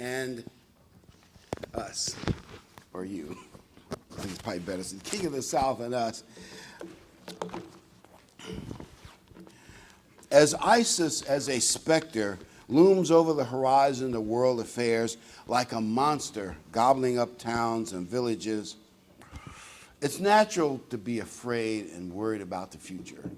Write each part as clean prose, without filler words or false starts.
and us, or you. I think it's probably better. It's the King of the South and us. As ISIS as a specter looms over the horizon of world affairs like a monster gobbling up towns and villages, it's natural to be afraid and worried about the future.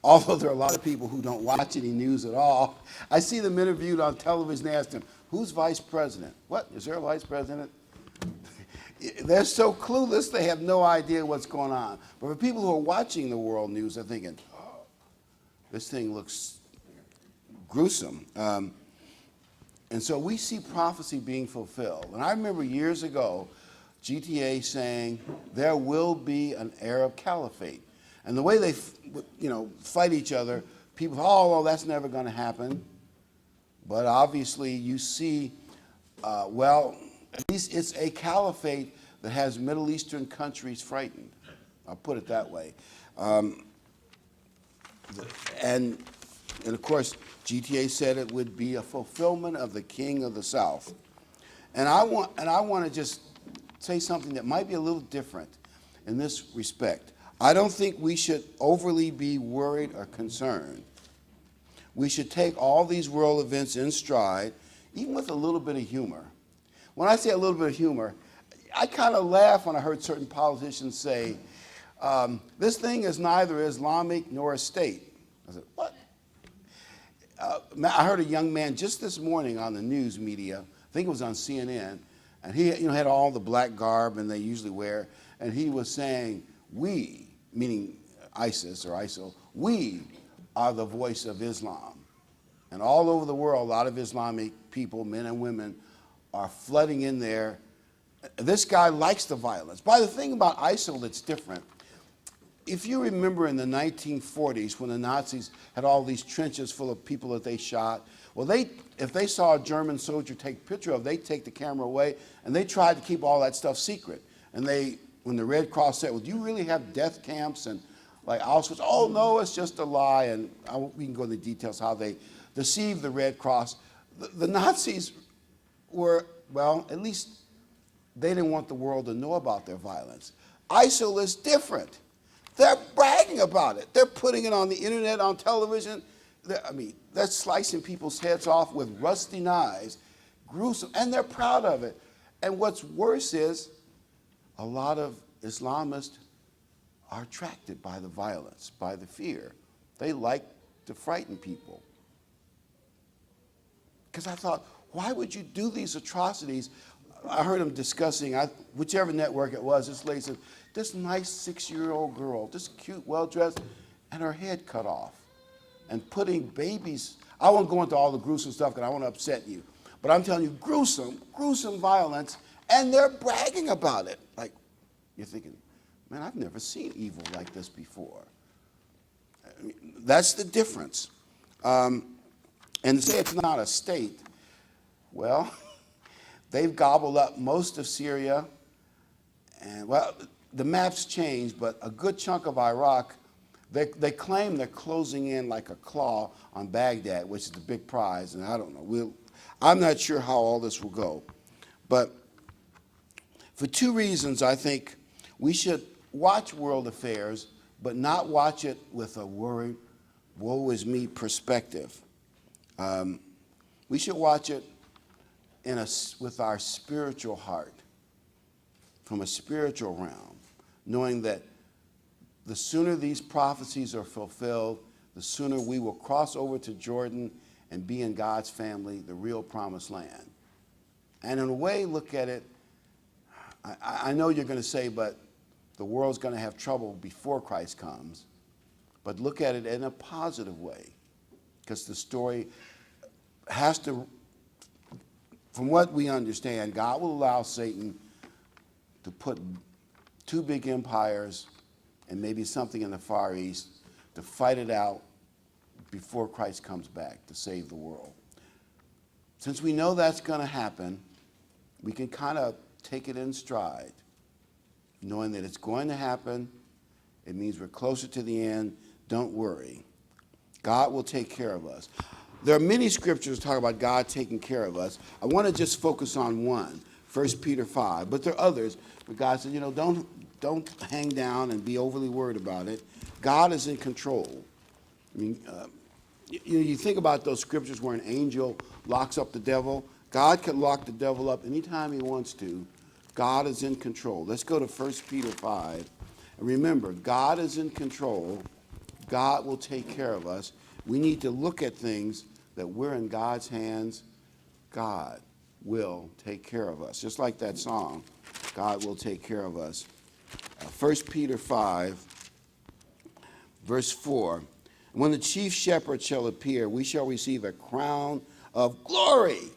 Although there are a lot of people who don't watch any news at all, I see them interviewed on television and ask them, who's vice president? What, is there a vice president? They're so clueless, they have no idea what's going on. But for people who are watching the world news, they're thinking, oh, this thing looks gruesome. And so we see prophecy being fulfilled. And I remember years ago, GTA saying there will be an Arab caliphate. And the way they fight each other, people, oh, that's never going to happen. But obviously you see, well, at least it's a caliphate that has Middle Eastern countries frightened. I'll put it that way. And of course, GTA said it would be a fulfillment of the King of the South. And I want to just say something that might be a little different in this respect. I don't think we should overly be worried or concerned. We should take all these world events in stride, even with a little bit of humor. When I say a little bit of humor, I kind of laugh when I heard certain politicians say, this thing is neither Islamic nor a state. I said, what? I heard a young man just this morning on the news media, I think it was on CNN, and he had all the black garb and they usually wear, and he was saying, we, meaning ISIS or ISIL, we are the voice of Islam. And all over the world, a lot of Islamic people, men and women, are flooding in there. This guy likes the violence. But the thing about ISIL that's different, if you remember in the 1940s when the Nazis had all these trenches full of people that they shot, well, if they saw a German soldier take a picture of, they'd take the camera away, and they tried to keep all that stuff secret. And when the Red Cross said, well, do you really have death camps? And like Auschwitz, oh, no, it's just a lie. And we can go into details how they deceived the Red Cross. The Nazis were, well, at least they didn't want the world to know about their violence. ISIL is different. They're bragging about it. They're putting it on the internet, on television. They're slicing people's heads off with rusty knives, gruesome, and they're proud of it. And what's worse is a lot of Islamists are attracted by the violence, by the fear. They like to frighten people. Because I thought, why would you do these atrocities? I heard them discussing, whichever network it was, this lady said, this nice 6-year-old girl, this cute, well-dressed, and her head cut off. And putting babies, I won't go into all the gruesome stuff because I want to upset you. But I'm telling you, gruesome, gruesome violence, and they're bragging about it. Like, you're thinking, man, I've never seen evil like this before. That's the difference. And to say it's not a state, well, they've gobbled up most of Syria, and well, the maps changed, but a good chunk of Iraq, they claim they're closing in like a claw on Baghdad, which is the big prize, and I don't know. I'm not sure how all this will go. But for two reasons, I think we should watch world affairs, but not watch it with a worried, woe is me perspective. We should watch it with our spiritual heart, from a spiritual realm, knowing that the sooner these prophecies are fulfilled, the sooner we will cross over to Jordan and be in God's family, the real promised land. And in a way, look at it, I know you're going to say, but the world's going to have trouble before Christ comes. But look at it in a positive way, because the story has to, from what we understand, God will allow Satan to put two big empires and maybe something in the Far East to fight it out before Christ comes back to save the world. Since we know that's going to happen, we can kind of take it in stride, knowing that it's going to happen. It means we're closer to the end. Don't worry. God will take care of us. There are many scriptures that talk about God taking care of us. I want to just focus on one, 1 Peter 5. But there are others where God said, don't hang down and be overly worried about it. God is in control. I mean, you think about those scriptures where an angel locks up the devil. God can lock the devil up anytime he wants to. God is in control. Let's go to 1 Peter 5. And remember, God is in control. God will take care of us. We need to look at things that we're in God's hands. God will take care of us. Just like that song, God will take care of us. 1 Peter 5, verse 4. When the chief shepherd shall appear, we shall receive a crown of glory.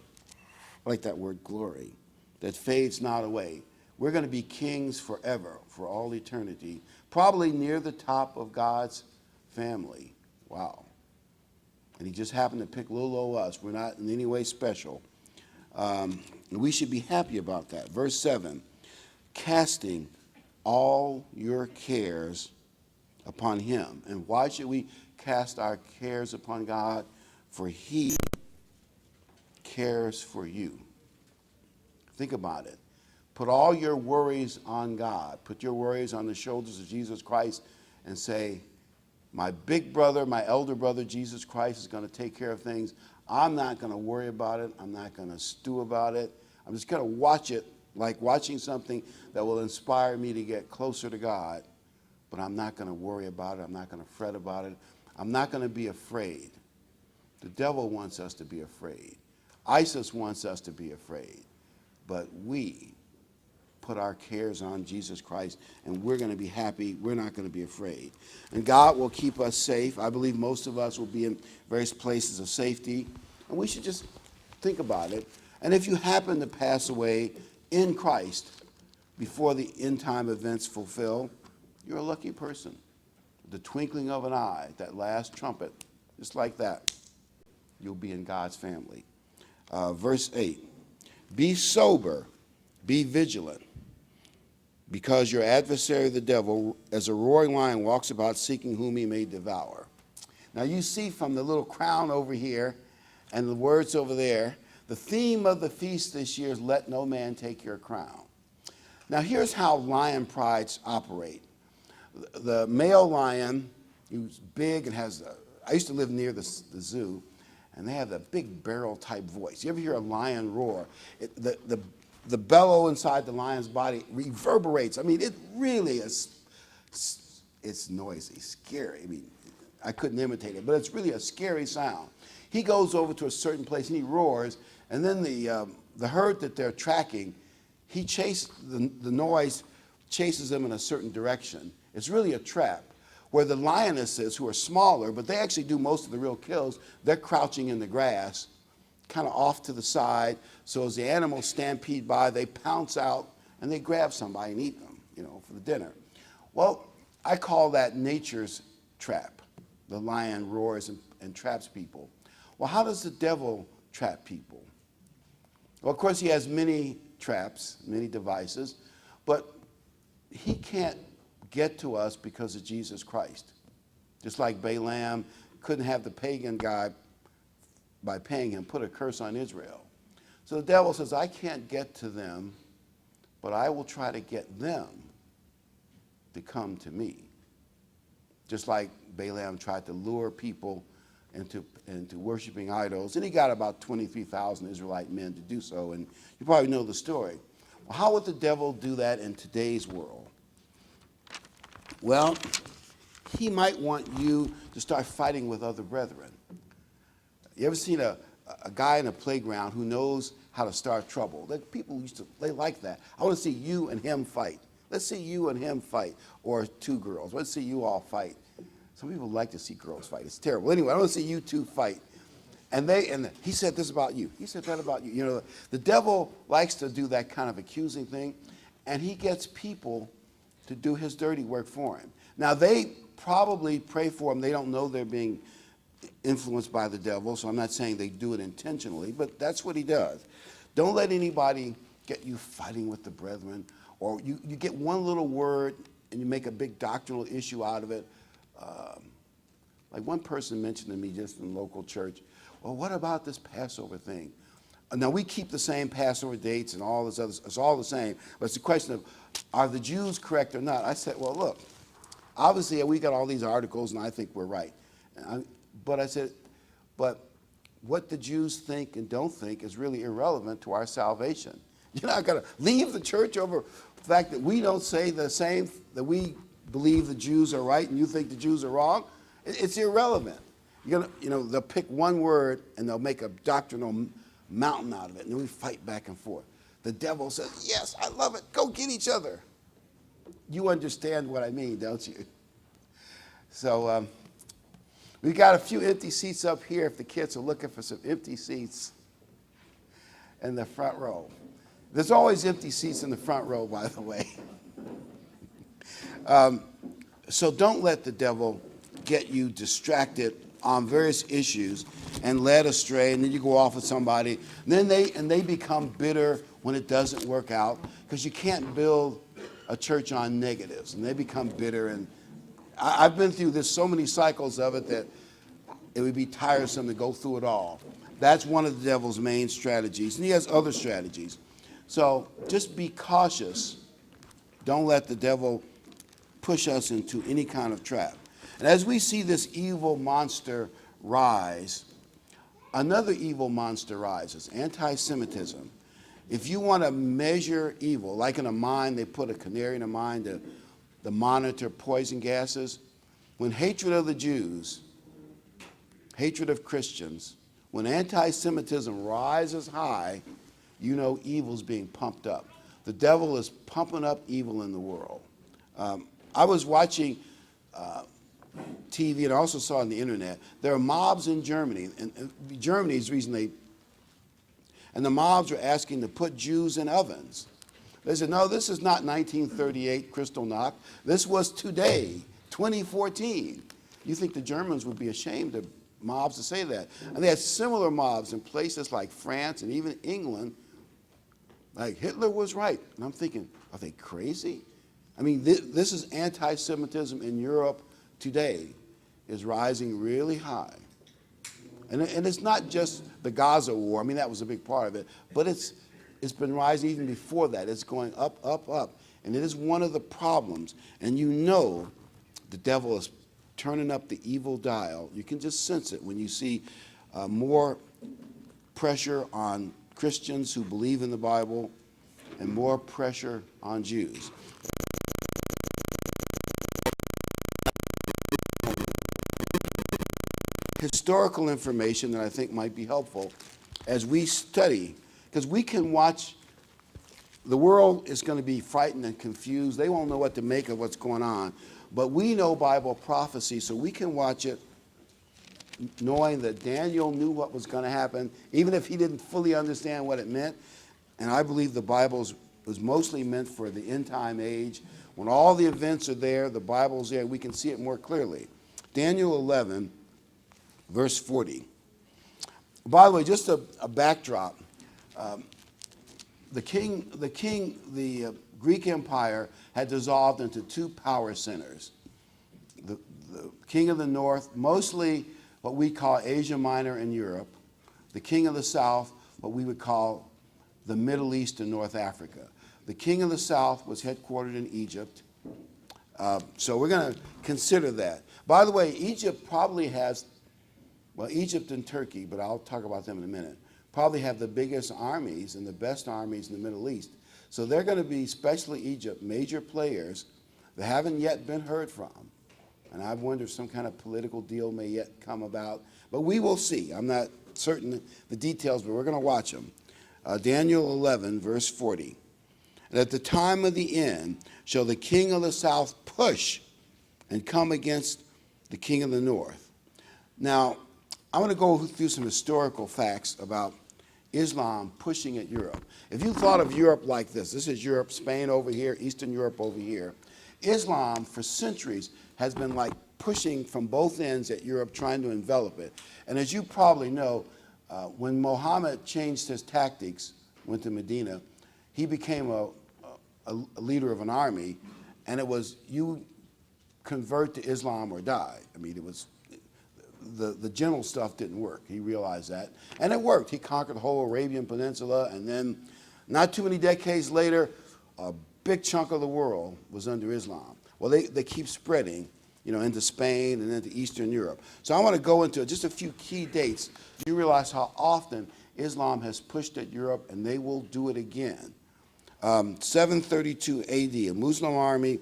I like that word, glory, that fades not away. We're going to be kings forever, for all eternity, probably near the top of God's family. Wow. And he just happened to pick little old us. We're not in any way special. And we should be happy about that. Verse 7, casting all your cares upon him. And why should we cast our cares upon God? For he cares for you. Think about it. Put all your worries on God. Put your worries on the shoulders of Jesus Christ and say, my big brother, my elder brother, Jesus Christ, is going to take care of things. I'm not going to worry about it. I'm not going to stew about it. I'm just going to watch it like watching something that will inspire me to get closer to God. But I'm not going to worry about it. I'm not going to fret about it. I'm not going to be afraid. The devil wants us to be afraid. ISIS wants us to be afraid. But we put our cares on Jesus Christ, and we're going to be happy. We're not going to be afraid. And God will keep us safe. I believe most of us will be in various places of safety, and we should just think about it. And if you happen to pass away in Christ before the end-time events fulfill, you're a lucky person. The twinkling of an eye, that last trumpet, just like that, you'll be in God's family. Verse 8, be sober, be vigilant, because your adversary, the devil, as a roaring lion, walks about seeking whom he may devour. Now you see from the little crown over here and the words over there, the theme of the feast this year is let no man take your crown. Now here's how lion prides operate. The male lion, who's big and has, I used to live near the zoo, and they have the big barrel type voice. You ever hear a lion roar? The bellow inside the lion's body reverberates. I mean, it really is, it's noisy, scary. I mean, I couldn't imitate it, but it's really a scary sound. He goes over to a certain place and he roars, and then the herd that they're tracking, the noise chases them in a certain direction. It's really a trap. Where the lionesses, who are smaller, but they actually do most of the real kills, they're crouching in the grass, kind of off to the side. So as the animals stampede by, they pounce out and they grab somebody and eat them, for the dinner. Well, I call that nature's trap. The lion roars and traps people. Well, how does the devil trap people? Well, of course, he has many traps, many devices, but he can't get to us because of Jesus Christ. Just like Balaam couldn't have the pagan guy, by paying him, put a curse on Israel. So the devil says, I can't get to them, but I will try to get them to come to me. Just like Balaam tried to lure people into worshiping idols, and he got about 23,000 Israelite men to do so, and you probably know the story. Well, how would the devil do that in today's world? Well, he might want you to start fighting with other brethren. You ever seen a guy in a playground who knows how to start trouble? People they like that. I want to see you and him fight. Let's see you and him fight. Or two girls. Let's see you all fight. Some people like to see girls fight. It's terrible. Anyway, I want to see you two fight. And he said this about you. He said that about you. The devil likes to do that kind of accusing thing, and he gets people to do his dirty work for him. Now, they probably pray for him. They don't know they're being influenced by the devil, so I'm not saying they do it intentionally, but that's what he does. Don't let anybody get you fighting with the brethren, or you get one little word and you make a big doctrinal issue out of it. Like one person mentioned to me just in local church, well, what about this Passover thing? Now, we keep the same Passover dates and all this other, it's all the same, but it's a question of, are the Jews correct or not? I said, well, look, obviously we got all these articles and I think we're right. But I said, but what the Jews think and don't think is really irrelevant to our salvation. You're not going to leave the church over the fact that we don't say the same, that we believe the Jews are right and you think the Jews are wrong. It's irrelevant. You're gonna, they'll pick one word and they'll make a doctrinal mountain out of it, and then we fight back and forth. The devil says, yes, I love it. Go get each other. You understand what I mean, don't you? So we got a few empty seats up here if the kids are looking for some empty seats in the front row. There's always empty seats in the front row, by the way. So don't let the devil get you distracted on various issues and led astray, and then you go off with somebody, and then they become bitter when it doesn't work out, because you can't build a church on negatives, and they become bitter. And I've been through this so many cycles of it that it would be tiresome to go through it all. That's one of the devil's main strategies, and he has other strategies. So just be cautious. Don't let the devil push us into any kind of trap. And as we see this evil monster rise, another evil monster rises, anti-Semitism. If you want to measure evil, like in a mine, they put a canary in a mine to monitor poison gases. When hatred of the Jews, hatred of Christians, when anti-Semitism rises high, you know evil's being pumped up. The devil is pumping up evil in the world. I was watching TV and I also saw on the internet, there are mobs in Germany, and Germany is the reason and the mobs are asking to put Jews in ovens. They said, no, this is not 1938 Kristallnacht. This was today, 2014. You think the Germans would be ashamed of mobs to say that? And they had similar mobs in places like France and even England. Like Hitler was right. And I'm thinking, are they crazy? I mean, this is anti-Semitism in Europe today is rising really high. And it's not just the Gaza war. I mean, that was a big part of it. But it's been rising even before that. It's going up, up, up. And it is one of the problems. And you know the devil is turning up the evil dial. You can just sense it when you see more pressure on Christians who believe in the Bible and more pressure on Jews. Historical information that I think might be helpful as we study, because we can watch, the world is going to be frightened and confused. They won't know what to make of what's going on. But we know Bible prophecy, so we can watch it knowing that Daniel knew what was going to happen, even if he didn't fully understand what it meant. And I believe the Bible was mostly meant for the end time age. When all the events are there, the Bible's there, we can see it more clearly. Daniel 11, verse 40. By the way, just a backdrop. The Greek Empire had dissolved into two power centers. The king of the north, mostly what we call Asia Minor and Europe. The king of the south, what we would call the Middle East and North Africa. The king of the south was headquartered in Egypt. So we're going to consider that. By the way, Egypt probably has, well, Egypt and Turkey, but I'll talk about them in a minute, probably have the biggest armies and the best armies in the Middle East. So they're going to be, especially Egypt, major players that haven't yet been heard from. And I wonder if some kind of political deal may yet come about. But we will see. I'm not certain the details, but we're going to watch them. Daniel 11, verse 40. And at the time of the end shall the king of the south push and come against the king of the north. Now, I want to go through some historical facts about Islam pushing at Europe. If you thought of Europe like this is Europe, Spain over here, Eastern Europe over here. Islam, for centuries, has been like pushing from both ends at Europe, trying to envelop it. And as you probably know, when Muhammad changed his tactics, went to Medina, he became a leader of an army, and it was you convert to Islam or die. I mean, it was the general stuff didn't work. He realized that. And it worked. He conquered the whole Arabian Peninsula, and then not too many decades later, a big chunk of the world was under Islam. Well, they keep spreading, into Spain and into Eastern Europe. So I want to go into just a few key dates. You realize how often Islam has pushed at Europe, and they will do it again. 732 AD, a Muslim army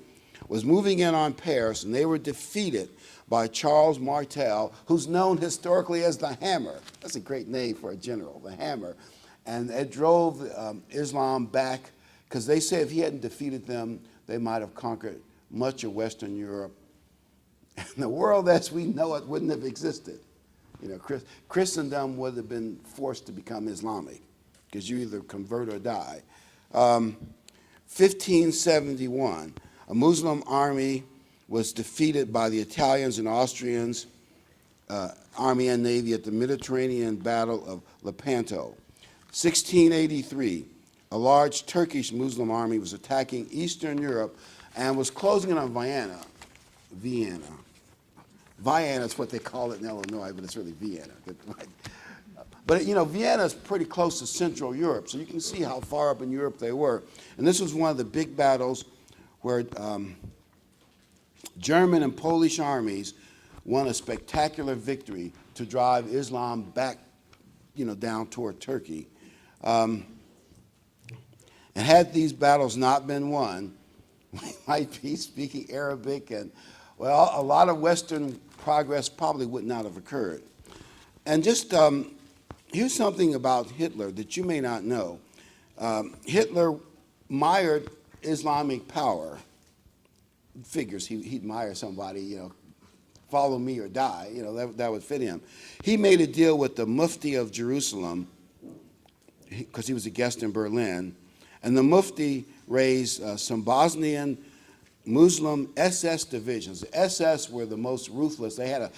was moving in on Paris, and they were defeated by Charles Martel, who's known historically as the Hammer. That's a great name for a general, the Hammer. And it drove Islam back, because they say if he hadn't defeated them, they might have conquered much of Western Europe. And the world as we know it wouldn't have existed. Christendom would have been forced to become Islamic, because you either convert or die. 1571, a Muslim army was defeated by the Italians and Austrians, Army and Navy at the Mediterranean Battle of Lepanto. 1683, a large Turkish Muslim army was attacking Eastern Europe and was closing in on Vienna. Vienna is what they call it in Illinois, but it's really Vienna. But Vienna is pretty close to Central Europe, so you can see how far up in Europe they were. And this was one of the big battles where German and Polish armies won a spectacular victory to drive Islam back, down toward Turkey. And had these battles not been won, we might be speaking Arabic, and well, a lot of Western progress probably would not have occurred. And just here's something about Hitler that you may not know. Hitler mired Islamic power. Figures he'd admire somebody, follow me or die, that would fit him. He made a deal with the Mufti of Jerusalem, because he was a guest in Berlin, and the Mufti raised some Bosnian Muslim SS divisions. The SS were the most ruthless. They had a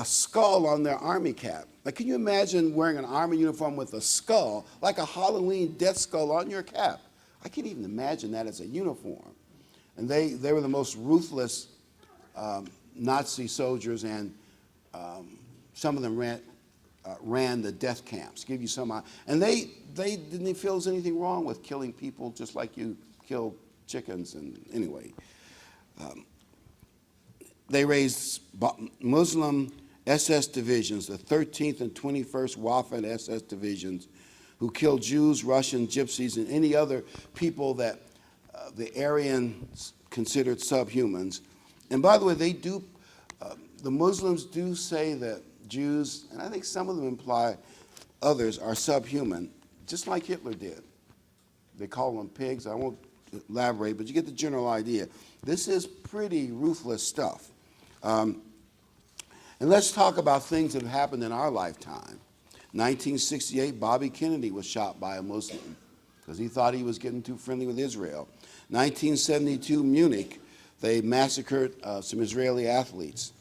skull on their army cap. Like, can you imagine wearing an army uniform with a skull, like a Halloween death skull on your cap? I can't even imagine that as a uniform. And they were the most ruthless Nazi soldiers, and some of them ran the death camps. Give you some, and they didn't feel there's anything wrong with killing people just like you kill chickens. And anyway, they raised Muslim SS divisions, the 13th and 21st Waffen SS divisions, who killed Jews, Russians, Gypsies, and any other people that the Aryans considered subhumans. And by the way, the Muslims do say that Jews, and I think some of them imply others, are subhuman, just like Hitler did. They call them pigs. I won't elaborate, but you get the general idea. This is pretty ruthless stuff. And let's talk about things that have happened in our lifetime. 1968, Bobby Kennedy was shot by a Muslim because he thought he was getting too friendly with Israel. 1972, Munich, they massacred some Israeli athletes.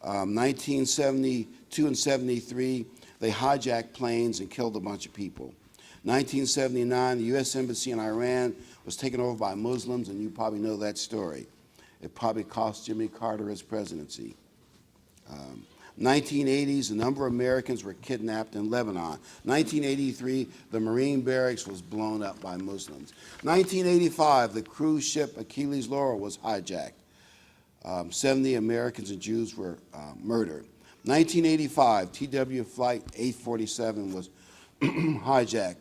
1972 and 73, they hijacked planes and killed a bunch of people. 1979, the U.S. Embassy in Iran was taken over by Muslims, and you probably know that story. It probably cost Jimmy Carter his presidency. 1980s, a number of Americans were kidnapped in Lebanon. 1983, the Marine barracks was blown up by Muslims. 1985, the cruise ship Achilles Laurel was hijacked. 70 Americans and Jews were murdered. 1985, TW Flight 847 was hijacked.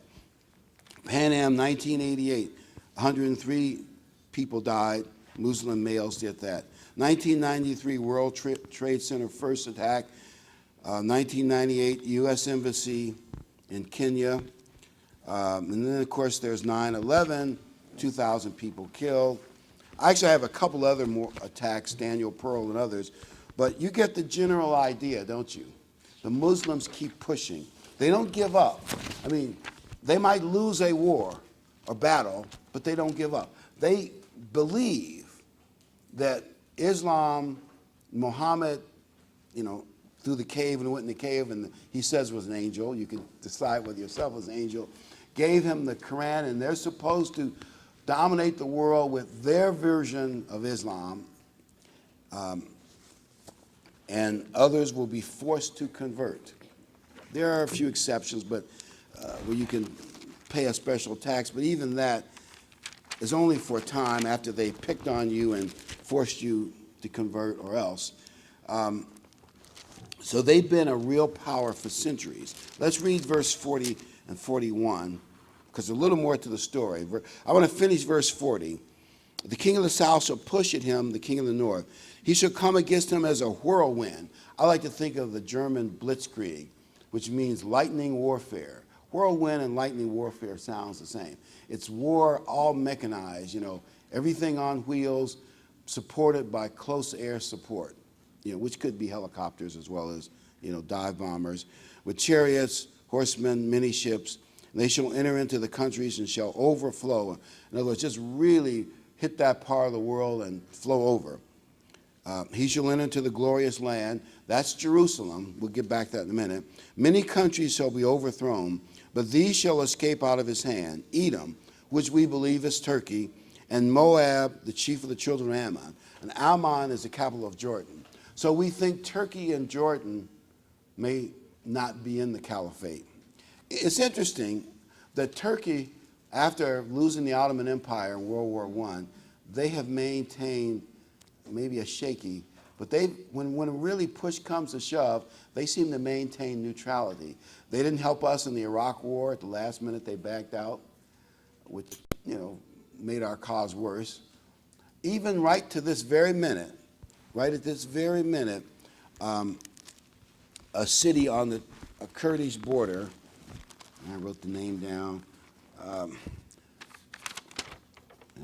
Pan Am, 1988, 103 people died. Muslim males did that. 1993, World Trade Center first attack. 1998, U.S. Embassy in Kenya. And then, of course, there's 9/11, 2,000 people killed. Actually, I have a couple other more attacks, Daniel Pearl and others. But you get the general idea, don't you? The Muslims keep pushing. They don't give up. I mean, they might lose a war or battle, but they don't give up. They believe that Islam, Muhammad, through the cave and went in the cave, and he says was an angel. You can decide whether yourself was an angel. Gave him the Quran, and they're supposed to dominate the world with their version of Islam. and others will be forced to convert. There are a few exceptions, but where you can pay a special tax, but even that is only for a time after they picked on you and forced you to convert or else. So they've been a real power for centuries. Let's read verse 40 and 41, because there's a little more to the story. I want to finish verse 40. The king of the south shall push at him, the king of the north. He shall come against him as a whirlwind. I like to think of the German blitzkrieg, which means lightning warfare. Whirlwind and lightning warfare sounds the same. It's war, all mechanized, everything on wheels, supported by close air support, which could be helicopters as well as, dive bombers, with chariots, horsemen, many ships. And they shall enter into the countries and shall overflow. In other words, just really hit that part of the world and flow over. He shall enter into the glorious land. That's Jerusalem. We'll get back to that in a minute. Many countries shall be overthrown, but these shall escape out of his hand. Edom, which we believe is Turkey, and Moab, the chief of the children of Ammon. And Ammon is the capital of Jordan. So we think Turkey and Jordan may not be in the caliphate. It's interesting that Turkey, after losing the Ottoman Empire in World War I, they have maintained maybe a shaky, but when really push comes to shove, they seem to maintain neutrality. They didn't help us in the Iraq War. At the last minute, they backed out, which, made our cause worse. Even right to this very minute, right at this very minute, a city on a Kurdish border, I wrote the name down.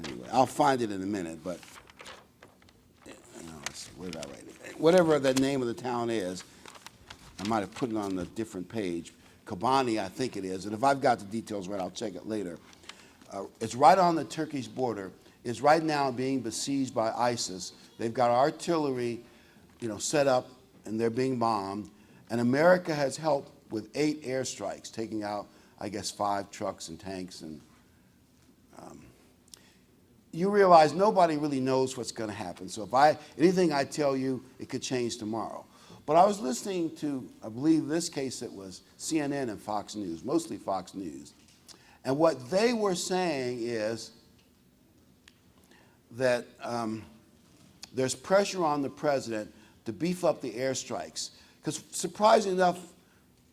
Anyway, I'll find it in a minute, but where did I write it? Whatever the name of the town is, I might have put it on a different page. Kobani, I think it is, and if I've got the details right, I'll check it later. It's right on the Turkish border. It's right now being besieged by ISIS. They've got artillery, set up, and they're being bombed. And America has helped with 8 airstrikes, taking out, I guess, 5 trucks and tanks. And you realize nobody really knows what's going to happen. So anything I tell you, it could change tomorrow. But I was listening to, I believe this case, it was CNN and Fox News, mostly Fox News. And what they were saying is that there's pressure on the president to beef up the airstrikes. Because surprisingly enough,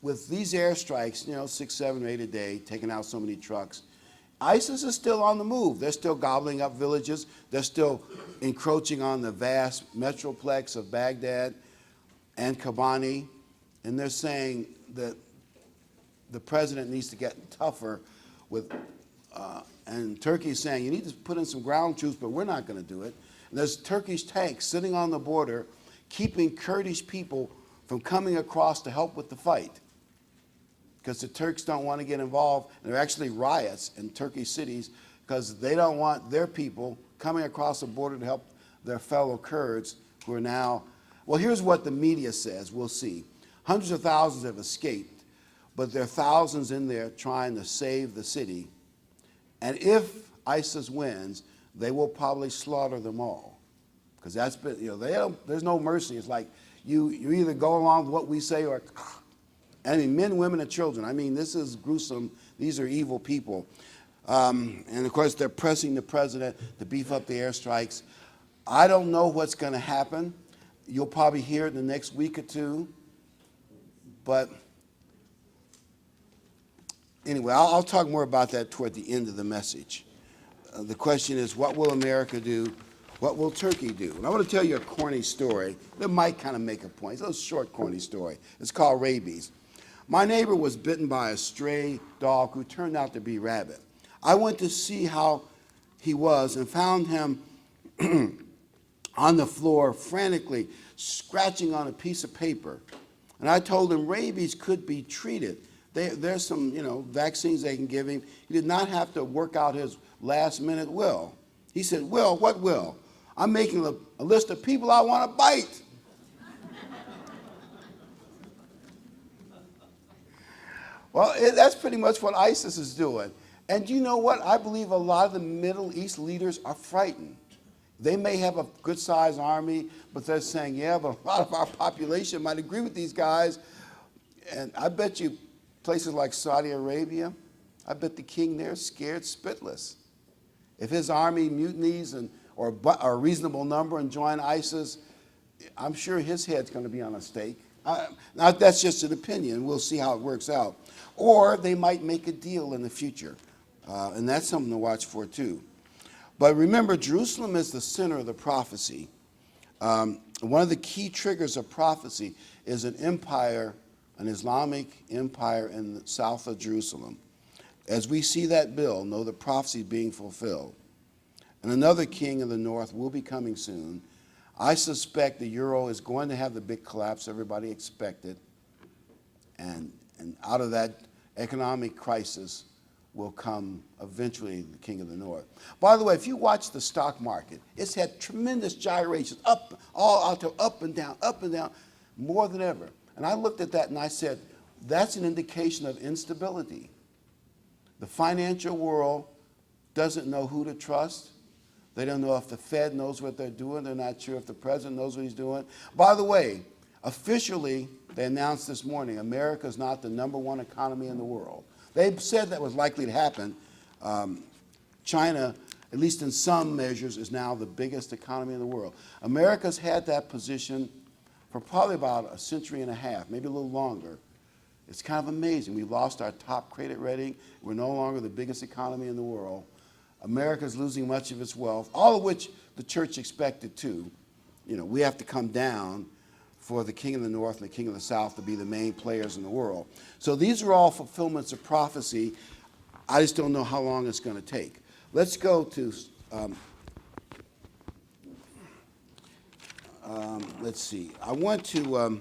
with these airstrikes, 6, 7, or 8 a day, taking out so many trucks, ISIS is still on the move. They're still gobbling up villages. They're still encroaching on the vast metroplex of Baghdad and Kobani. And they're saying that the president needs to get tougher with, and Turkey's saying, you need to put in some ground troops, but we're not going to do it. And there's Turkish tanks sitting on the border, keeping Kurdish people from coming across to help with the fight, because the Turks don't want to get involved. And there are actually riots in Turkish cities because they don't want their people coming across the border to help their fellow Kurds who are now, well, here's what the media says. We'll see. Hundreds of thousands have escaped, but there are thousands in there trying to save the city. And if ISIS wins, they will probably slaughter them all, because that's been, there's no mercy. It's like you either go along with what we say or, men, women, and children. This is gruesome. These are evil people. And of course, they're pressing the president to beef up the airstrikes. I don't know what's going to happen. You'll probably hear it in the next week or two. But anyway, I'll talk more about that toward the end of the message. The question is, what will America do? What will Turkey do? And I want to tell you a corny story that might kind of make a point. It's a short, corny story. It's called rabies. My neighbor was bitten by a stray dog who turned out to be Rabbit. I went to see how he was and found him on the floor frantically scratching on a piece of paper. And I told him rabies could be treated. There's some, vaccines they can give him. He did not have to work out his last-minute will. He said, "Will, what will? I'm making a list of people I want to bite." Well, that's pretty much what ISIS is doing. And you know what? I believe a lot of the Middle East leaders are frightened. They may have a good-sized army, but they're saying, yeah, but a lot of our population might agree with these guys. And I bet you places like Saudi Arabia, I bet the king there is scared spitless. If his army mutinies or a reasonable number and join ISIS, I'm sure his head's going to be on a stake. Now, that's just an opinion. We'll see how it works out. Or they might make a deal in the future. And that's something to watch for, too. But remember, Jerusalem is the center of the prophecy. One of the key triggers of prophecy is an empire, an Islamic empire in the south of Jerusalem. As we see that build, know the prophecy being fulfilled. And another king in the north will be coming soon. I suspect the euro is going to have the big collapse everybody expected. And out of that economic crisis will come eventually the king of the north. By the way, if you watch the stock market, it's had tremendous gyrations, up and down, more than ever. And I looked at that and I said, that's an indication of instability. The financial world doesn't know who to trust. They don't know if the Fed knows what they're doing. They're not sure if the president knows what he's doing. By the way, officially, they announced this morning, America is not the #1 economy in the world. They said that was likely to happen. China, at least in some measures, is now the biggest economy in the world. America's had that position for probably about a century and a half, maybe a little longer. It's kind of amazing. We lost our top credit rating. We're no longer the biggest economy in the world. America's losing much of its wealth, all of which the church expected too. You know, we have to come down for the king of the north and the king of the south to be the main players in the world. So these are all fulfillments of prophecy. I just don't know how long it's going to take. Let's go to, let's see. I want to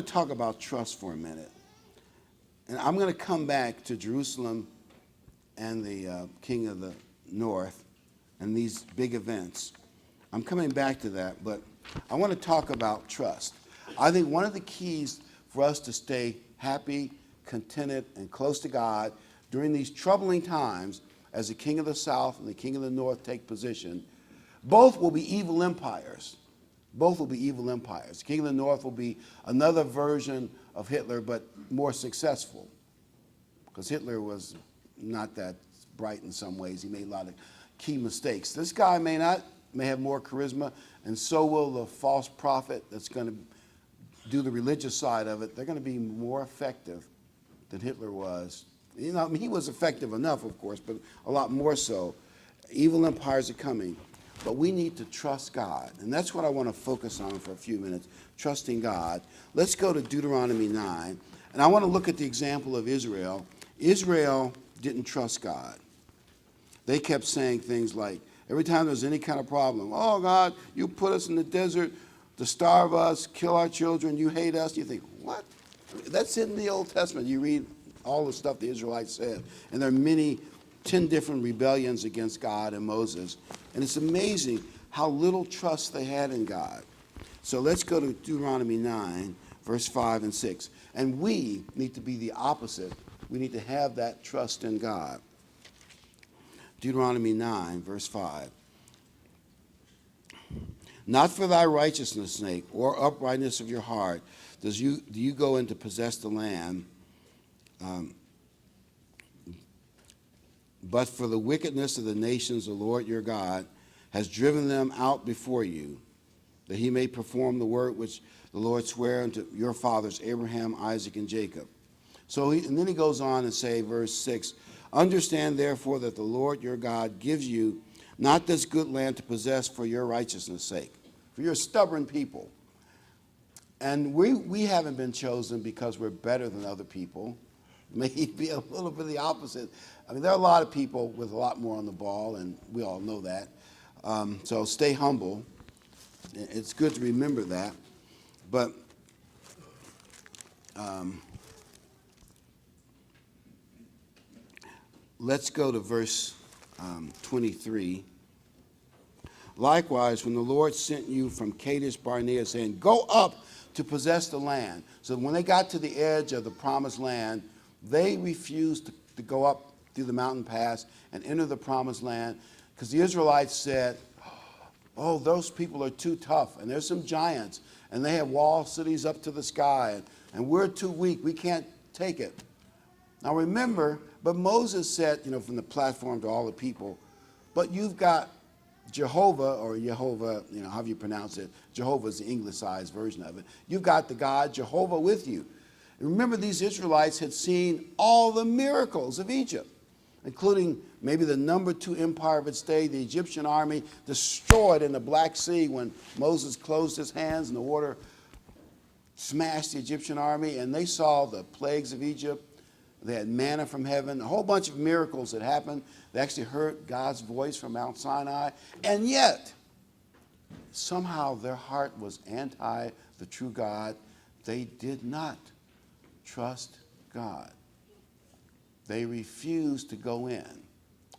talk about trust for a minute. And I'm going to come back to Jerusalem and the king of the north and these big events. I'm coming back to that, but I want to talk about trust. I think one of the keys for us to stay happy, contented, and close to God during these troubling times as the king of the south and the king of the north take position, both will be evil empires. Both will be evil empires. The king of the north will be another version of Hitler, but more successful, because Hitler was not that bright in some ways. He made a lot of key mistakes. This guy may have more charisma, and so will the false prophet that's going to do the religious side of it. They're going to be more effective than Hitler was. You know, I mean, he was effective enough, of course, but a lot more so. Evil empires are coming, but we need to trust God, and that's what I want to focus on for a few minutes, trusting God. Let's go to Deuteronomy 9, and I want to look at the example of Israel. Israel didn't trust God. They kept saying things like, every time there's any kind of problem, oh God, you put us in the desert to starve us, kill our children, you hate us. You think, what? That's in the Old Testament. You read all the stuff the Israelites said. And there are 10 different rebellions against God and Moses. And it's amazing how little trust they had in God. So let's go to Deuteronomy 9, verse 5 and 6. And we need to be the opposite. We need to have that trust in God. Deuteronomy 9, verse 5. Not for thy righteousness' sake or uprightness of your heart do you go in to possess the land, but for the wickedness of the nations the Lord your God has driven them out before you, that he may perform the word which the Lord sware unto your fathers Abraham, Isaac, and Jacob. And then he goes on and say, verse 6, understand therefore that the Lord your God gives you not this good land to possess for your righteousness' sake, for you're a stubborn people. And we haven't been chosen because we're better than other people. Maybe a little bit the opposite. I mean, there are a lot of people with a lot more on the ball, and we all know that. So stay humble. It's good to remember that. But let's go to verse 23. Likewise, when the Lord sent you from Kadesh Barnea, saying, go up to possess the land. So when they got to the edge of the promised land, they refused to go up through the mountain pass and enter the promised land. Because the Israelites said, oh, those people are too tough, and there's some giants, and they have walled cities up to the sky, and we're too weak. We can't take it. Now remember, but Moses said, from the platform to all the people, but you've got Jehovah, or Jehovah, however you pronounce it. Jehovah is the Anglicized version of it. You've got the God Jehovah with you. And remember, these Israelites had seen all the miracles of Egypt, including maybe the number 2 empire of its day, the Egyptian army destroyed in the Black Sea when Moses closed his hands and the water smashed the Egyptian army, and they saw the plagues of Egypt. They had manna from heaven, a whole bunch of miracles that happened. They actually heard God's voice from Mount Sinai, and yet somehow their heart was anti the true God. They did not trust God. They refused to go in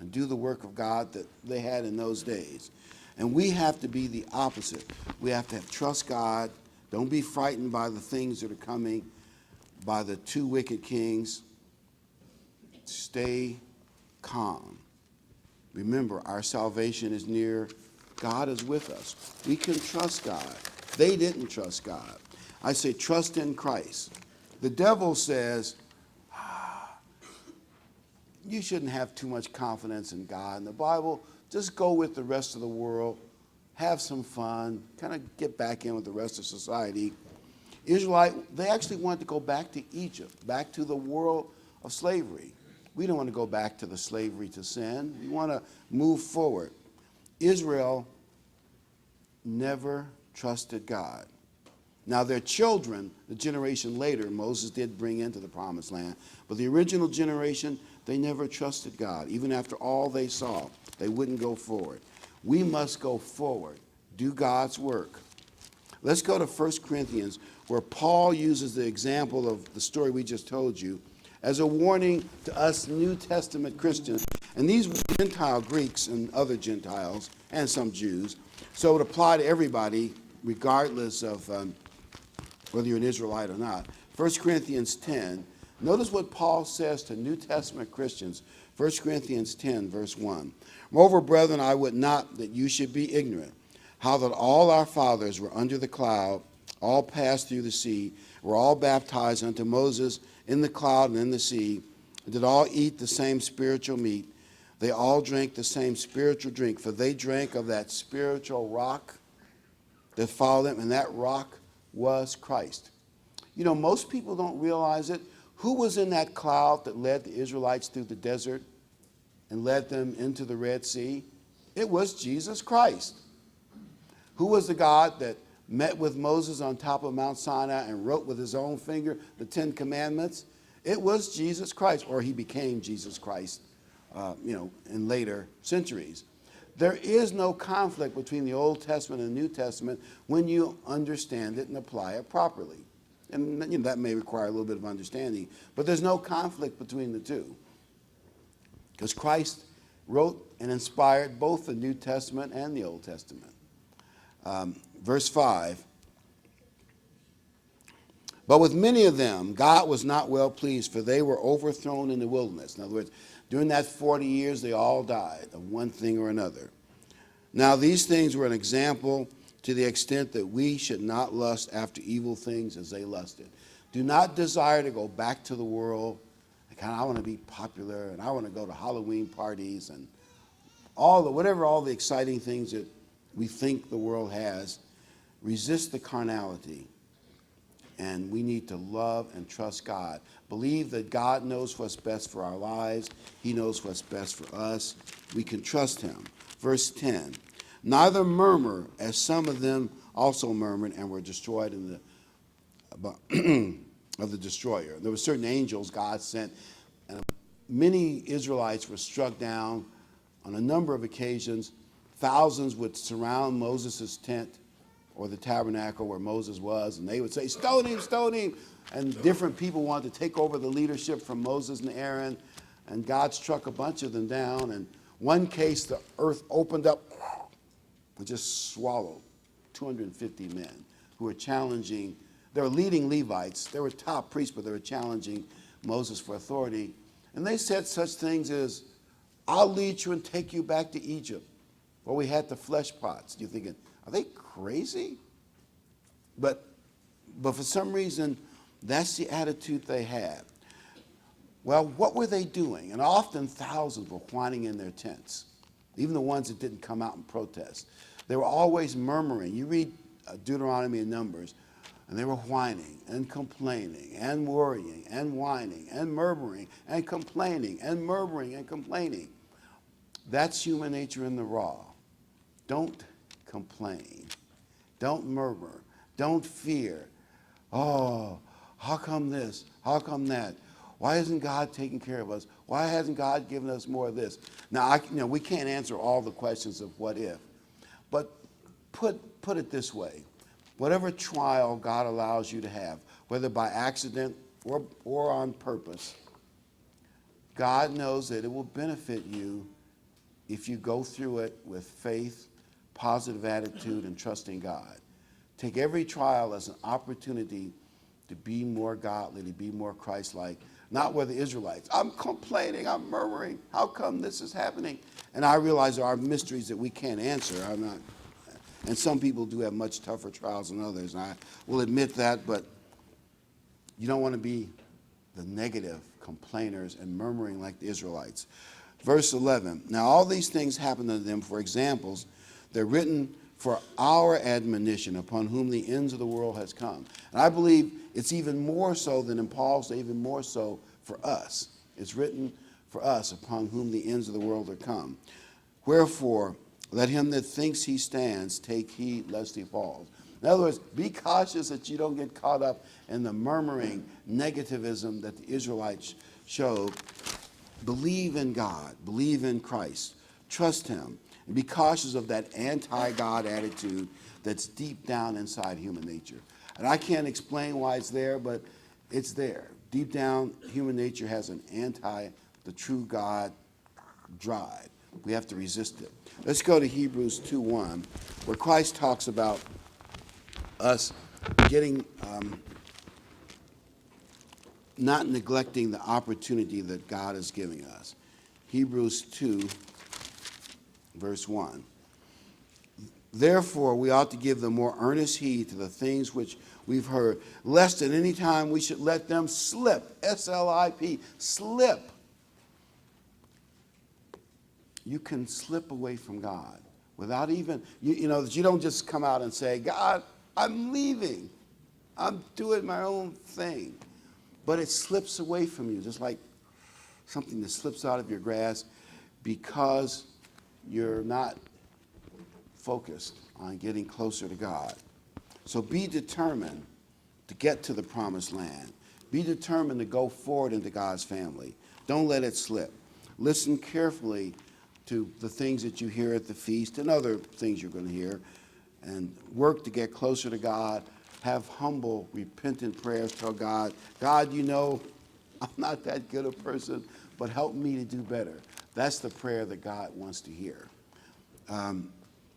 and do the work of God that they had in those days. And we have to be the opposite. We have to trust God. Don't be frightened by the things that are coming, by the 2 wicked kings. Stay calm. Remember, our salvation is near. God is with us. We can trust God. They didn't trust God. I say trust in Christ. The devil says, you shouldn't have too much confidence in God and the Bible. Just go with the rest of the world. Have some fun. Kind of get back in with the rest of society. Israelite, they actually wanted to go back to Egypt, back to the world of slavery. We don't want to go back to the slavery to sin. We want to move forward. Israel never trusted God. Now their children, the generation later, Moses did bring into the promised land. But the original generation, they never trusted God. Even after all they saw, they wouldn't go forward. We must go forward, do God's work. Let's go to 1 Corinthians, where Paul uses the example of the story we just told you as a warning to us New Testament Christians. And these were Gentile Greeks and other Gentiles, and some Jews. So it would apply to everybody, regardless of whether you're an Israelite or not. 1 Corinthians 10, notice what Paul says to New Testament Christians. 1 Corinthians 10, verse 1. Moreover, brethren, I would not that you should be ignorant, how that all our fathers were under the cloud, all passed through the sea, were all baptized unto Moses in the cloud and in the sea, and did all eat the same spiritual meat. They all drank the same spiritual drink, for they drank of that spiritual rock that followed them, and that rock was Christ. Most people don't realize it. Who was in that cloud that led the Israelites through the desert and led them into the Red Sea? It was Jesus Christ. Who was the God that met with Moses on top of Mount Sinai and wrote with his own finger the 10 Commandments? It was Jesus Christ, or he became Jesus Christ, in later centuries. There is no conflict between the Old Testament and the New Testament when you understand it and apply it properly. And that may require a little bit of understanding, but there's no conflict between the two. Because Christ wrote and inspired both the New Testament and the Old Testament. Verse 5. But with many of them, God was not well pleased, for they were overthrown in the wilderness. In other words, during that 40 years, they all died of one thing or another. Now, these things were an example to the extent that we should not lust after evil things as they lusted. Do not desire to go back to the world. I want to be popular, and I want to go to Halloween parties and all the exciting things that we think the world has. Resist the carnality. And we need to love and trust God. Believe that God knows what's best for our lives. He knows what's best for us. We can trust him. Verse 10. Neither murmur, as some of them also murmured and were destroyed in the of the destroyer. There were certain angels God sent, and many Israelites were struck down on a number of occasions. Thousands would surround Moses' tent or the tabernacle where Moses was, and they would say, "Stone him, stone him." And different people wanted to take over the leadership from Moses and Aaron, and God struck a bunch of them down. And one case, the earth opened up and just swallowed 250 men who were challenging. They were leading Levites. They were top priests, but they were challenging Moses for authority. And they said such things as, "I'll lead you and take you back to Egypt." Or we had the flesh pots. You're thinking, are they crazy? But for some reason, that's the attitude they had. Well, what were they doing? And often thousands were whining in their tents, even the ones that didn't come out and protest. They were always murmuring. You read Deuteronomy and Numbers, and they were whining and complaining and worrying and whining and murmuring and complaining and murmuring and complaining. That's human nature in the raw. Don't complain. Don't murmur. Don't fear. Oh, how come this? How come that? Why isn't God taking care of us? Why hasn't God given us more of this? Now, we can't answer all the questions of what if, but put it this way. Whatever trial God allows you to have, whether by accident or on purpose, God knows that it will benefit you if you go through it with faith, positive attitude, and trusting God. Take every trial as an opportunity to be more godly, to be more Christ-like. Not where the Israelites, I'm complaining, I'm murmuring, how come this is happening? And I realize there are mysteries that we can't answer. And some people do have much tougher trials than others, and I will admit that, but you don't want to be the negative complainers and murmuring like the Israelites. Verse 11, now all these things happen to them for examples. They're written for our admonition, upon whom the ends of the world has come. And I believe it's even more so than in Paul's day, even more so for us. It's written for us, upon whom the ends of the world are come. Wherefore, let him that thinks he stands take heed lest he falls. In other words, be cautious that you don't get caught up in the murmuring negativism that the Israelites showed. Believe in God. Believe in Christ. Trust him. And be cautious of that anti-God attitude that's deep down inside human nature. And I can't explain why it's there, but it's there. Deep down, human nature has an the true God drive. We have to resist it. Let's go to Hebrews 2:1, where Christ talks about us getting, not neglecting the opportunity that God is giving us. Hebrews 2, verse 1. Therefore, we ought to give the more earnest heed to the things which we've heard, lest at any time we should let them slip. S-L-I-P, slip. You can slip away from God without even, you don't just come out and say, God, I'm leaving. I'm doing my own thing. But it slips away from you, just like something that slips out of your grasp because you're not focused on getting closer to God. So be determined to get to the promised land. Be determined to go forward into God's family. Don't let it slip. Listen carefully to the things that you hear at the feast and other things you're going to hear, and work to get closer to God. Have humble, repentant prayers. Tell God, God, I'm not that good a person, but help me to do better. That's the prayer that God wants to hear. And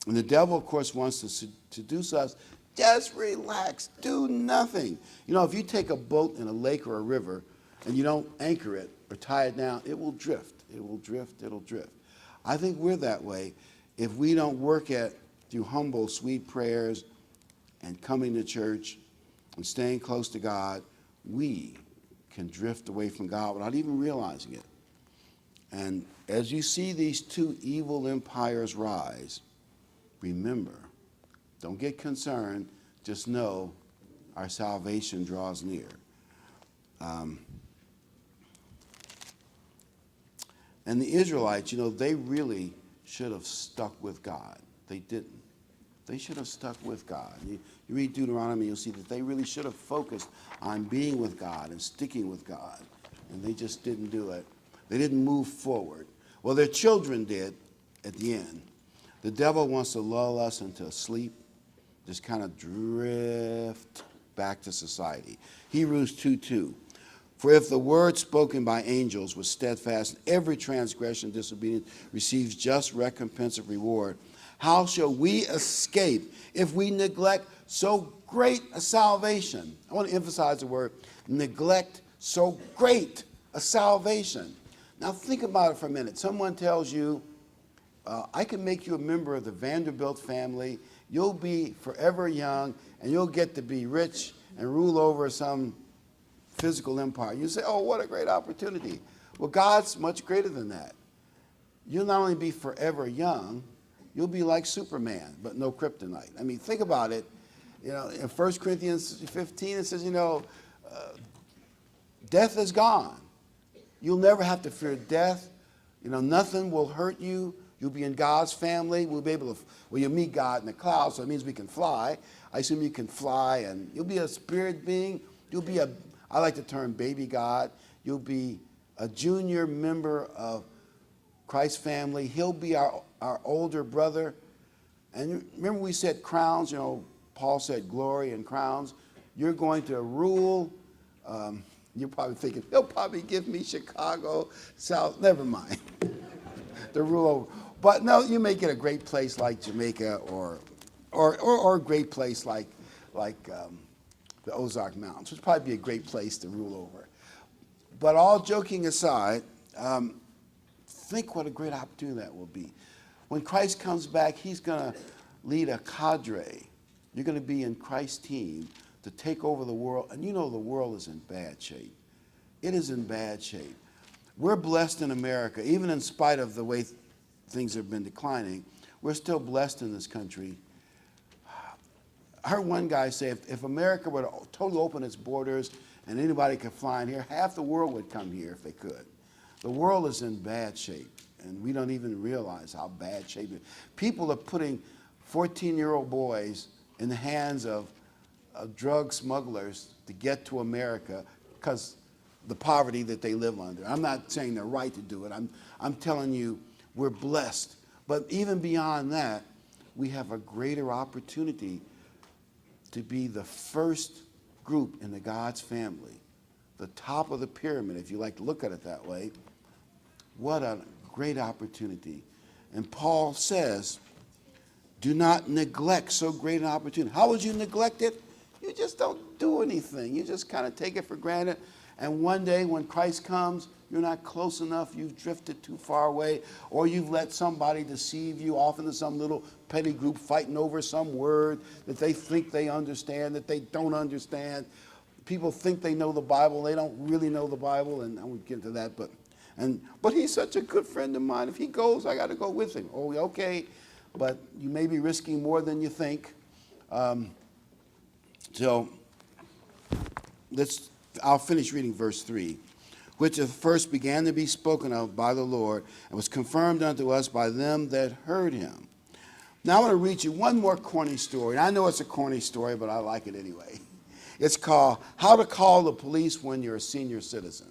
the devil, of course, wants to seduce us. Just relax. Do nothing. If you take a boat in a lake or a river and you don't anchor it or tie it down, it will drift. It will drift. It'll drift. I think we're that way if we don't work at, through humble, sweet prayers and coming to church and staying close to God, we can drift away from God without even realizing it. And as you see these two evil empires rise, remember, don't get concerned, just know our salvation draws near. And the Israelites, they really should have stuck with God. They didn't. They should have stuck with God. You read Deuteronomy, you'll see that they really should have focused on being with God and sticking with God. And they just didn't do it. They didn't move forward. Well, their children did at the end. The devil wants to lull us into sleep, just kind of drift back to society. Hebrews 2:2. For if the word spoken by angels was steadfast, and every transgression and disobedience receives just recompense of reward, how shall we escape if we neglect so great a salvation? I want to emphasize the word neglect so great a salvation. Now think about it for a minute. Someone tells you, I can make you a member of the Vanderbilt family. You'll be forever young, and you'll get to be rich and rule over some physical empire. You say, oh, what a great opportunity. Well, God's much greater than that. You'll not only be forever young, you'll be like Superman, but no kryptonite. I mean, think about it. You know, in 1 Corinthians 15, it says, death is gone. You'll never have to fear death. You know, nothing will hurt you. You'll be in God's family. We'll be able to, well, you'll meet God in the clouds, so it means we can fly. I assume you can fly, and you'll be a spirit being. You'll be I like the term baby God. You'll be a junior member of Christ's family. He'll be our older brother. And remember we said crowns, you know, Paul said glory and crowns. You're going to rule. You're probably thinking, they'll probably give me Chicago, South, never mind. The rule over. But no, you may get a great place like Jamaica or a great place like the Ozark Mountains, which would probably be a great place to rule over. But all joking aside, think what a great opportunity that will be. When Christ comes back, he's going to lead a cadre. You're going to be in Christ's team to take over the world. And you know the world is in bad shape. It is in bad shape. We're blessed in America, even in spite of the way things have been declining. We're still blessed in this country. I heard one guy say, if America were to totally open its borders and anybody could fly in here, half the world would come here if they could. The world is in bad shape, and we don't even realize how bad shape it is. People are putting 14-year-old boys in the hands of drug smugglers to get to America because the poverty that they live under. I'm not saying they're right to do it. I'm telling you, we're blessed. But even beyond that, we have a greater opportunity to be the first group in the God's family, the top of the pyramid, if you like to look at it that way. What a great opportunity. And Paul says, do not neglect so great an opportunity. How would you neglect it? You just don't do anything. You just kind of take it for granted. And one day when Christ comes, you're not close enough, you've drifted too far away, or you've let somebody deceive you off into some little petty group fighting over some word that they think they understand, that they don't understand. People think they know the Bible, they don't really know the Bible, and I won't get into that, but he's such a good friend of mine. If he goes, I got to go with him. Oh, okay, but you may be risking more than you think. So I'll finish reading verse 3. Which at first began to be spoken of by the Lord and was confirmed unto us by them that heard him. Now I want to read you one more corny story. And I know it's a corny story, but I like it anyway. It's called How to Call the Police When You're a Senior Citizen.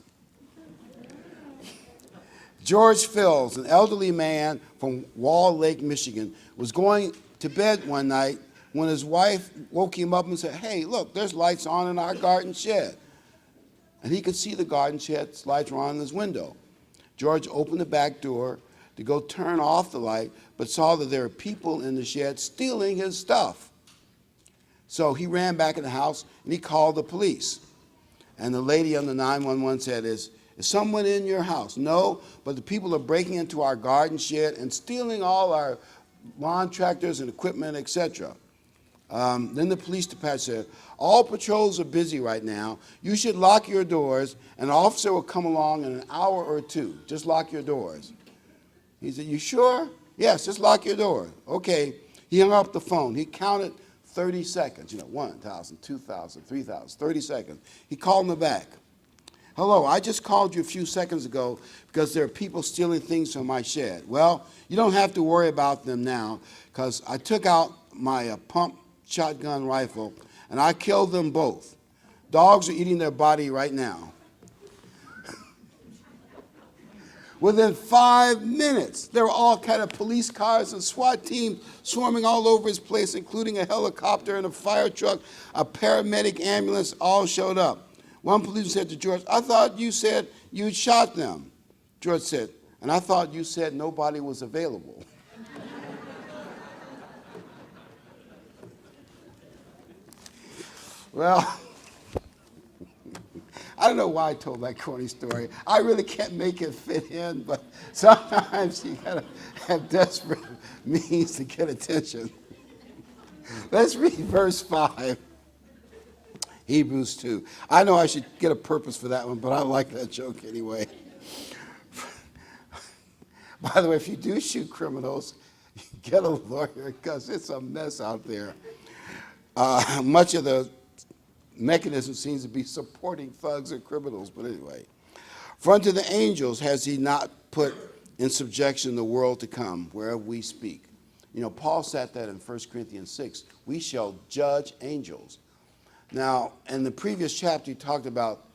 George Phills, an elderly man from Wall Lake, Michigan, was going to bed one night when his wife woke him up and said, hey, look, there's lights on in our garden shed. And he could see the garden shed's lights were on in his window. George opened the back door to go turn off the light, but saw that there were people in the shed stealing his stuff. So he ran back in the house and he called the police. And the lady on the 911 said, is someone in your house? No, but the people are breaking into our garden shed and stealing all our lawn tractors and equipment, etc. Then the police dispatcher said, all patrols are busy right now. You should lock your doors. An officer will come along in an hour or two. Just lock your doors. He said, you sure? Yes, just lock your door. Okay. He hung up the phone. He counted 30 seconds. 1,000, 2,000, 3,000, 30 seconds. He called them back. Hello, I just called you a few seconds ago because there are people stealing things from my shed. Well, you don't have to worry about them now because I took out my pump shotgun rifle and I killed them both. Dogs are eating their body right now. Within 5 minutes, there were all kind of police cars and SWAT teams swarming all over his place, including a helicopter and a fire truck, a paramedic ambulance, all showed up. One policeman said to George, I thought you said you'd shot them. George said, and I thought you said nobody was available. Well, I don't know why I told that corny story. I really can't make it fit in, but sometimes you gotta have desperate means to get attention. Let's read verse 5, Hebrews 2. I know I should get a purpose for that one, but I like that joke anyway. By the way, if you do shoot criminals, get a lawyer because it's a mess out there. Much of the mechanism seems to be supporting thugs and criminals, but anyway. For unto the angels has he not put in subjection the world to come, whereof we speak. You know, Paul said that in 1 Corinthians 6. We shall judge angels. Now, in the previous chapter, he talked about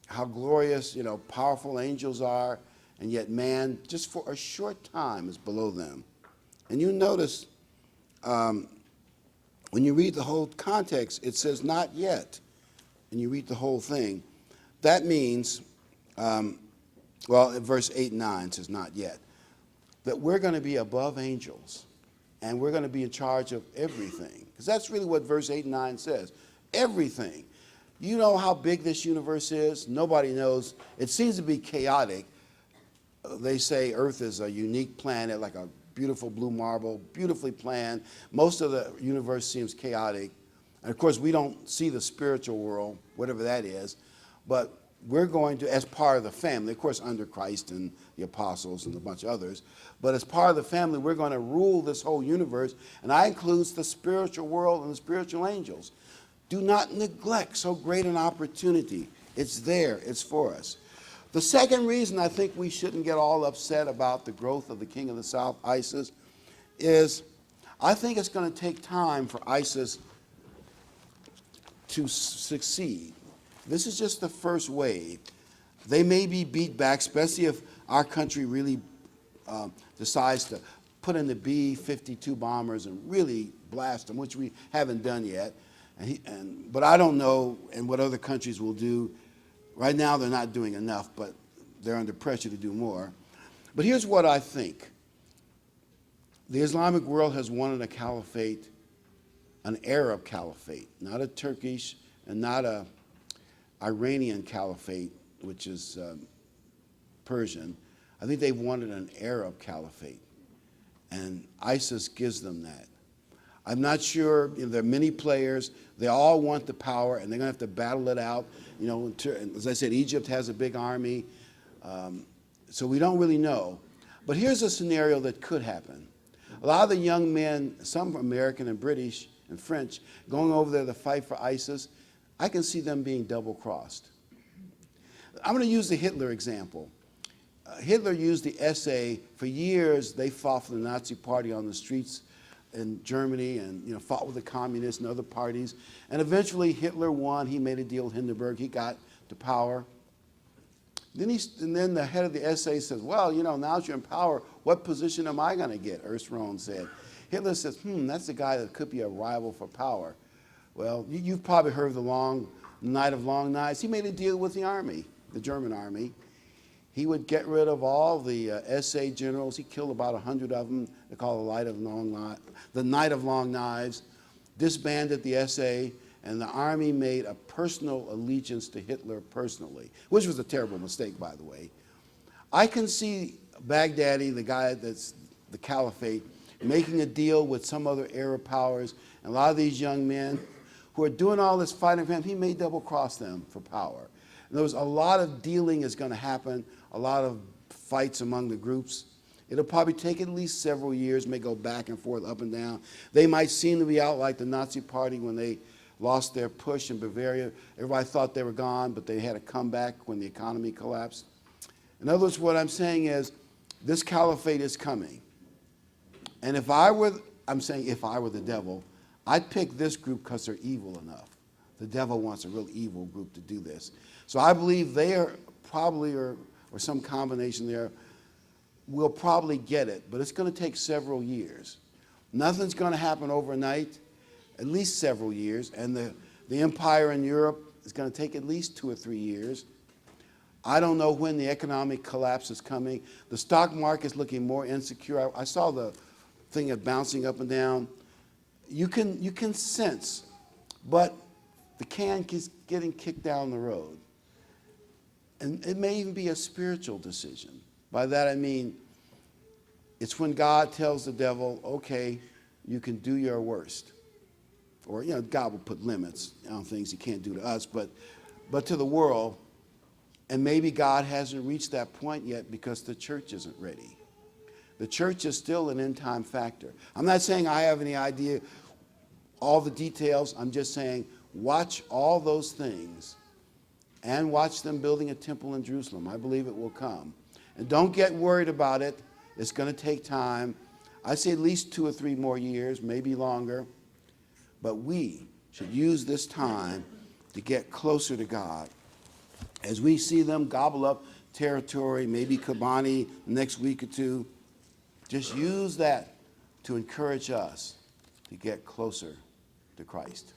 how glorious, powerful angels are, and yet man, just for a short time, is below them. And you notice, when you read the whole context, it says not yet, and you read the whole thing. That means, in verse 8 and 9 says not yet, that we're going to be above angels, and we're going to be in charge of everything. Because that's really what verse 8 and 9 says. Everything. You know how big this universe is? Nobody knows. It seems to be chaotic. They say Earth is a unique planet, like a beautiful blue marble, beautifully planned. Most of the universe seems chaotic. And of course, we don't see the spiritual world, whatever that is, but we're going to, as part of the family, of course, under Christ and the apostles and a bunch of others, but as part of the family, we're going to rule this whole universe, and that includes the spiritual world and the spiritual angels. Do not neglect so great an opportunity. It's there. It's for us. The second reason I think we shouldn't get all upset about the growth of the King of the South, ISIS, is I think it's going to take time for ISIS to succeed. This is just the first wave. They may be beat back, especially if our country really decides to put in the B-52 bombers and really blast them, which we haven't done yet. But I don't know and what other countries will do. Right now they're not doing enough, but they're under pressure to do more. But here's what I think. The Islamic world has wanted a caliphate, an Arab caliphate, not a Turkish and not a Iranian caliphate, which is Persian. I think they've wanted an Arab caliphate, and ISIS gives them that. I'm not sure, there are many players, they all want the power, and they're going to have to battle it out. As I said, Egypt has a big army, so we don't really know. But here's a scenario that could happen. A lot of the young men, some American and British and French, going over there to fight for ISIS, I can see them being double-crossed. I'm going to use the Hitler example. Hitler used the SA. For years, they fought for the Nazi Party on the streets in Germany and fought with the communists and other parties. And eventually Hitler won. He made a deal with Hindenburg. He got to power. Then the head of the SA says, well, now that you're in power, what position am I going to get? Ernst Rohn said. Hitler says, that's the guy that could be a rival for power. Well, you've probably heard of the Night of Long Knives. He made a deal with the army, the German army. He would get rid of all the SA generals. He killed about 100 of them. They call it the Night of Long Knives. Disbanded the SA, and the army made a personal allegiance to Hitler personally, which was a terrible mistake, by the way. I can see Baghdadi, the guy that's the caliphate, making a deal with some other Arab powers, and a lot of these young men who are doing all this fighting for him, he may double-cross them for power. And there was a lot of dealing is going to happen, a lot of fights among the groups. It'll probably take at least several years, may go back and forth, up and down. They might seem to be out like the Nazi Party when they lost their push in Bavaria. Everybody thought they were gone, but they had a comeback when the economy collapsed. In other words, what I'm saying is this caliphate is coming. And if I were the devil, I'd pick this group because they're evil enough. The devil wants a real evil group to do this. So I believe they are probably, or some combination there, will probably get it, but it's going to take several years. Nothing's going to happen overnight, at least several years, and the empire in Europe is going to take at least 2 or 3 years. I don't know when the economic collapse is coming. The stock market's looking more insecure. I saw the thing of bouncing up and down. You can sense, but the can keeps getting kicked down the road. And it may even be a spiritual decision. By that I mean, it's when God tells the devil, okay, you can do your worst. Or, God will put limits on things he can't do to us, but to the world. And maybe God hasn't reached that point yet because the church isn't ready. The church is still an end-time factor. I'm not saying I have any idea all the details. I'm just saying watch all those things and watch them building a temple in Jerusalem. I believe it will come. And don't get worried about it. It's going to take time. I say at least 2 or 3 more years, maybe longer. But we should use this time to get closer to God. As we see them gobble up territory, maybe Kobani next week or 2, just use that to encourage us to get closer to Christ.